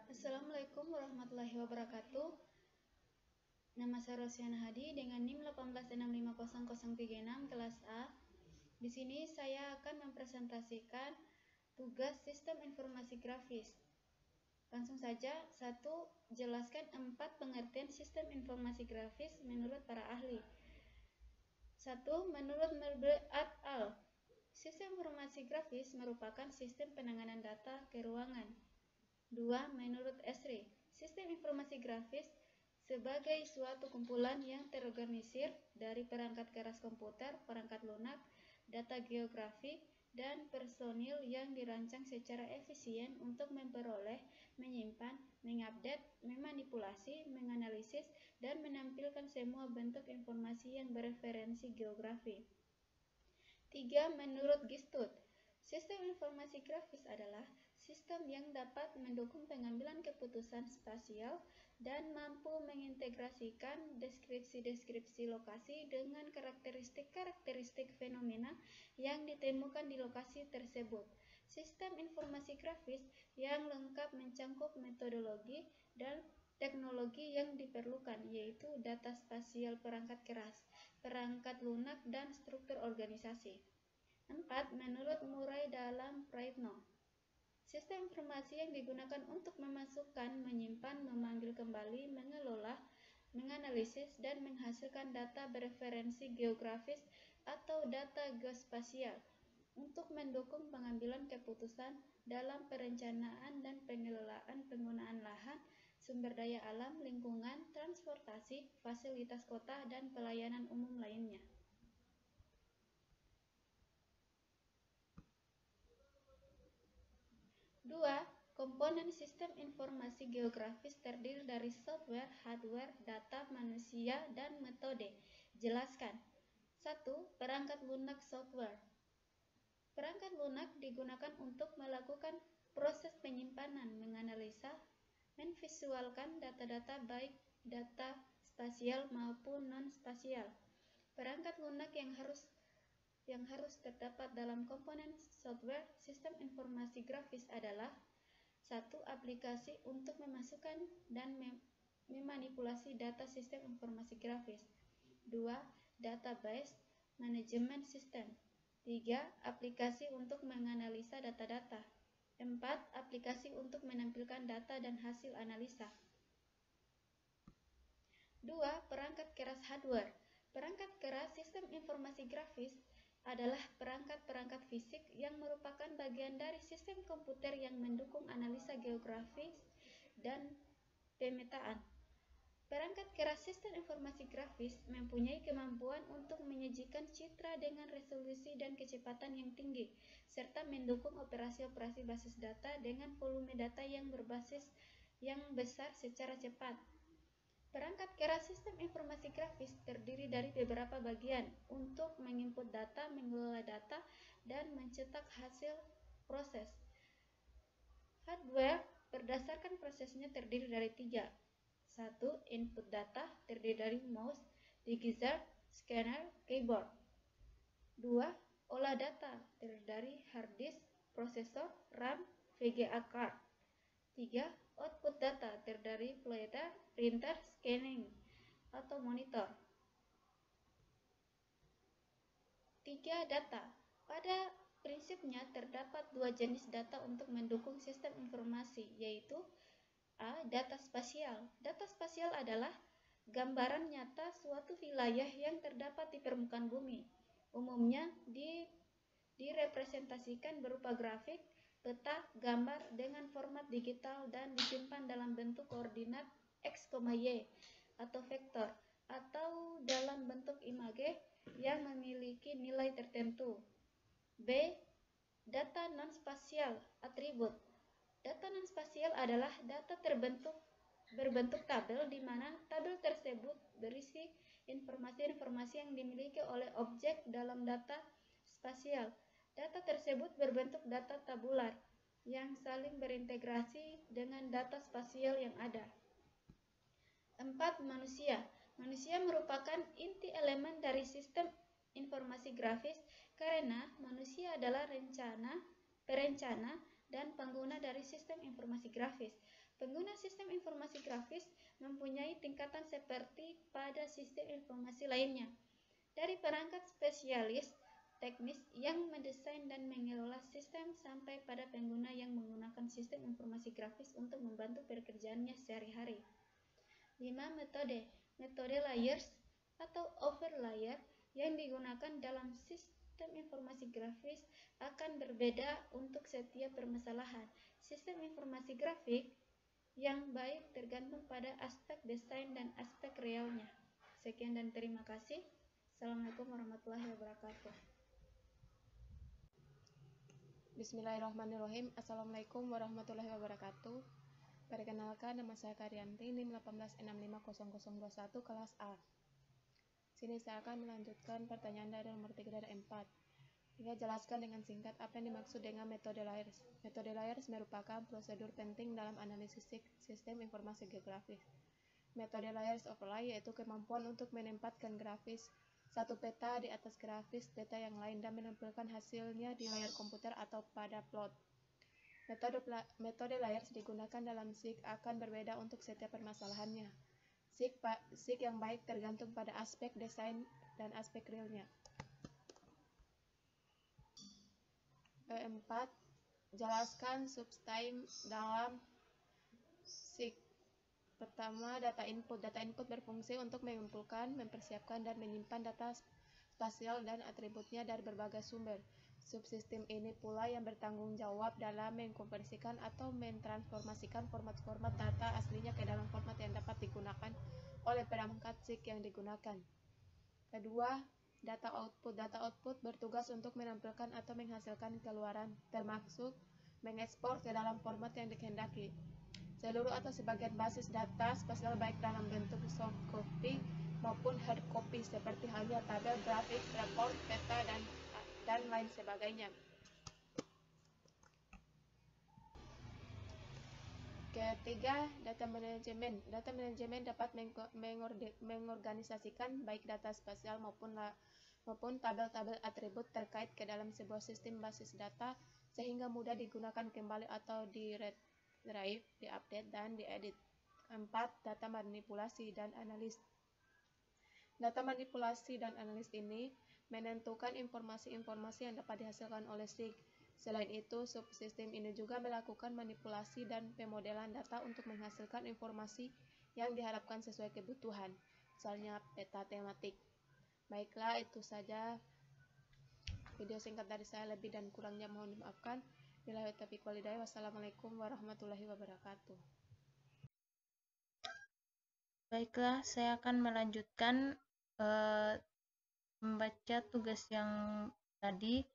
Assalamualaikum warahmatullahi wabarakatuh. Nama saya Rosiana Hadi dengan NIM 1865036 kelas A. Di sini saya akan mempresentasikan tugas sistem informasi grafis. Langsung saja, 1. Jelaskan 4 pengertian sistem informasi grafis menurut para ahli. 1. Menurut Melbe et al., sistem informasi grafis merupakan sistem penanganan data ke ruangan. 2. Menurut Esri, sistem informasi grafis sebagai suatu kumpulan yang terorganisir dari perangkat keras komputer, perangkat lunak, data geografi, dan personil yang dirancang secara efisien untuk memperoleh, menyimpan, mengupdate, memanipulasi, menganalisis, dan menampilkan semua bentuk informasi yang bereferensi geografi. 3. Menurut Gistud, sistem informasi grafis adalah sistem yang dapat mendukung pengambilan keputusan spasial dan mampu mengintegrasikan deskripsi-deskripsi lokasi dengan karakteristik-karakteristik fenomena yang ditemukan di lokasi tersebut. Sistem informasi grafis yang lengkap mencakup metodologi dan teknologi yang diperlukan, yaitu data spasial perangkat keras, perangkat lunak, dan struktur organisasi. 4. Menurut Murray dalam Praetno, sistem informasi yang digunakan untuk memasukkan, menyimpan, memanggil kembali, mengelola, menganalisis, dan menghasilkan data bereferensi geografis atau data geospasial untuk mendukung pengambilan keputusan dalam perencanaan dan pengelolaan penggunaan lahan, sumber daya alam, lingkungan, transportasi, fasilitas kota, dan pelayanan umum lainnya. 2. Komponen sistem informasi geografis terdiri dari software, hardware, data, manusia, dan metode. Jelaskan. 1. Perangkat lunak software. Perangkat lunak digunakan untuk melakukan proses penyimpanan, menganalisa, menvisualkan data-data baik data spasial maupun non-spasial. Perangkat lunak yang harus terdapat dalam komponen software sistem informasi grafis adalah 1. Aplikasi untuk memasukkan dan memanipulasi data sistem informasi grafis. 2. Database manajemen sistem. 3. Aplikasi untuk menganalisa data-data. 4. Aplikasi untuk menampilkan data dan hasil analisa. 2. Perangkat keras hardware. Perangkat keras sistem informasi grafis adalah perangkat-perangkat fisik yang merupakan bagian dari sistem komputer yang mendukung analisa geografis dan pemetaan. Perangkat keras sistem informasi grafis mempunyai kemampuan untuk menyajikan citra dengan resolusi dan kecepatan yang tinggi, serta mendukung operasi-operasi basis data dengan volume data yang besar secara cepat. Perangkat keras sistem informasi grafis terdiri dari beberapa bagian untuk menginput data, mengelola data, dan mencetak hasil proses. Hardware berdasarkan prosesnya terdiri dari 3. 1. Input data terdiri dari mouse, digitizer, scanner, keyboard. 2. Olah data terdiri dari hard disk, prosesor, RAM, VGA card. 3. Output data terdiri dari plotter, printer, scanning, atau monitor. 3. Data. Pada prinsipnya terdapat 2 jenis data untuk mendukung sistem informasi, yaitu A. Data spasial. Data spasial adalah gambaran nyata suatu wilayah yang terdapat di permukaan bumi. Umumnya direpresentasikan berupa grafik, peta, gambar dengan format digital dan disimpan dalam bentuk koordinat X, Y atau vektor, atau dalam bentuk image yang memiliki nilai tertentu. B. Data non-spasial atribut. Data non-spasial adalah data berbentuk tabel di mana tabel tersebut berisi informasi-informasi yang dimiliki oleh objek dalam data spasial. Data tersebut berbentuk data tabular yang saling berintegrasi dengan data spasial yang ada. 4. Manusia. Manusia merupakan inti elemen dari sistem informasi grafis karena manusia adalah perencana dan pengguna dari sistem informasi grafis. Pengguna sistem informasi grafis mempunyai tingkatan seperti pada sistem informasi lainnya, dari perangkat spesialis teknis yang mendesain dan mengelola sistem sampai pada pengguna yang menggunakan sistem informasi grafis untuk membantu pekerjaannya sehari-hari. 5. Metode layers atau overlayer yang digunakan dalam sistem informasi grafis akan berbeda untuk setiap permasalahan. Sistem informasi grafik yang baik tergantung pada aspek desain dan aspek realnya. Sekian dan terima kasih. Assalamualaikum warahmatullahi wabarakatuh. Bismillahirrahmanirrahim. Assalamualaikum warahmatullahi wabarakatuh. Perkenalkan, nama saya Karyanti, NIM 186500021, kelas A. Sini saya akan melanjutkan pertanyaan dari nomor 3 dan 4. Hingga jelaskan dengan singkat apa yang dimaksud dengan metode layers. Metode layers merupakan prosedur penting dalam analisis sistem informasi geografis. Metode layers overlay yaitu kemampuan untuk menempatkan grafis satu peta di atas grafis peta yang lain dan menampilkan hasilnya di layar komputer atau pada plot. Metode layers digunakan dalam SIG akan berbeda untuk setiap permasalahannya. SIG yang baik tergantung pada aspek desain dan aspek realnya. 4. Jelaskan subsystem dalam SIG. Pertama, data input. Data input berfungsi untuk mengumpulkan, mempersiapkan, dan menyimpan data spasial dan atributnya dari berbagai sumber. Subsistem ini pula yang bertanggung jawab dalam mengkonversikan atau mentransformasikan format-format data aslinya ke dalam format yang dapat digunakan oleh perangkat SIG yang digunakan. Kedua, data output. Data output bertugas untuk menampilkan atau menghasilkan keluaran, termasuk mengekspor ke dalam format yang dikehendaki. Seluruh atau sebagian basis data spasial baik dalam bentuk soft copy maupun hard copy seperti halnya tabel, grafik, report, peta, dan lain sebagainya. Ketiga, data manajemen. Data manajemen dapat mengorganisasikan baik data spasial maupun tabel-tabel atribut terkait ke dalam sebuah sistem basis data sehingga mudah digunakan kembali atau di-retrieve, di-update, dan diedit. 4. Data manipulasi dan analis. Data manipulasi dan analis ini menentukan informasi-informasi yang dapat dihasilkan oleh SIG. Selain itu, subsistem ini juga melakukan manipulasi dan pemodelan data untuk menghasilkan informasi yang diharapkan sesuai kebutuhan, misalnya peta tematik. Baiklah, itu saja video singkat dari saya. Lebih dan kurangnya mohon dimaafkan. Billahi taufiq wal hidayah. Wassalamualaikum warahmatullahi wabarakatuh. Baiklah, saya akan melanjutkan membaca tugas yang tadi,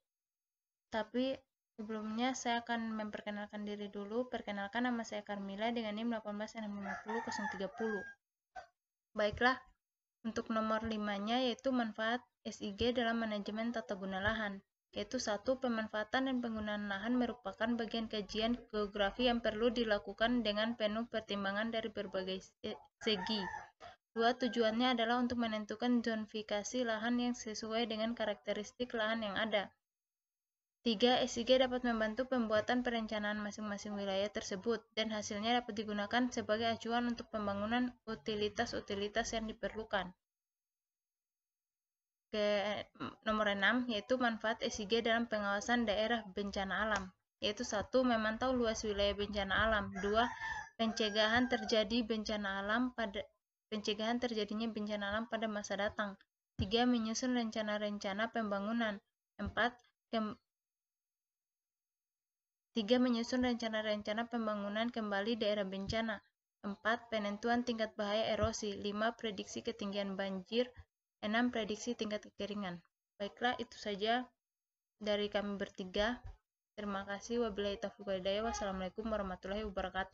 tapi sebelumnya saya akan memperkenalkan diri dulu. Perkenalkan, nama saya Carmila dengan NIM 186500030. Baiklah, untuk nomor 5-nya yaitu manfaat SIG dalam manajemen tata guna lahan, yaitu 1. Pemanfaatan dan penggunaan lahan merupakan bagian kajian geografi yang perlu dilakukan dengan penuh pertimbangan dari berbagai segi. 2. Tujuannya adalah untuk menentukan zonifikasi lahan yang sesuai dengan karakteristik lahan yang ada. 3. SIG dapat membantu pembuatan perencanaan masing-masing wilayah tersebut, dan hasilnya dapat digunakan sebagai acuan untuk pembangunan utilitas-utilitas yang diperlukan. Nomor 6, yaitu manfaat SIG dalam pengawasan daerah bencana alam, yaitu 1. Memantau luas wilayah bencana alam. 2. Pencegahan terjadinya bencana alam pada masa datang. 3. Menyusun rencana-rencana pembangunan. 4. Menyusun rencana-rencana pembangunan kembali daerah bencana. 4. Penentuan tingkat bahaya erosi. 5. Prediksi ketinggian banjir. 6. Prediksi tingkat kekeringan. Baiklah, itu saja dari kami bertiga. Terima kasih. Wabillahi taufiq wal hidayah. Wassalamualaikum warahmatullahi wabarakatuh.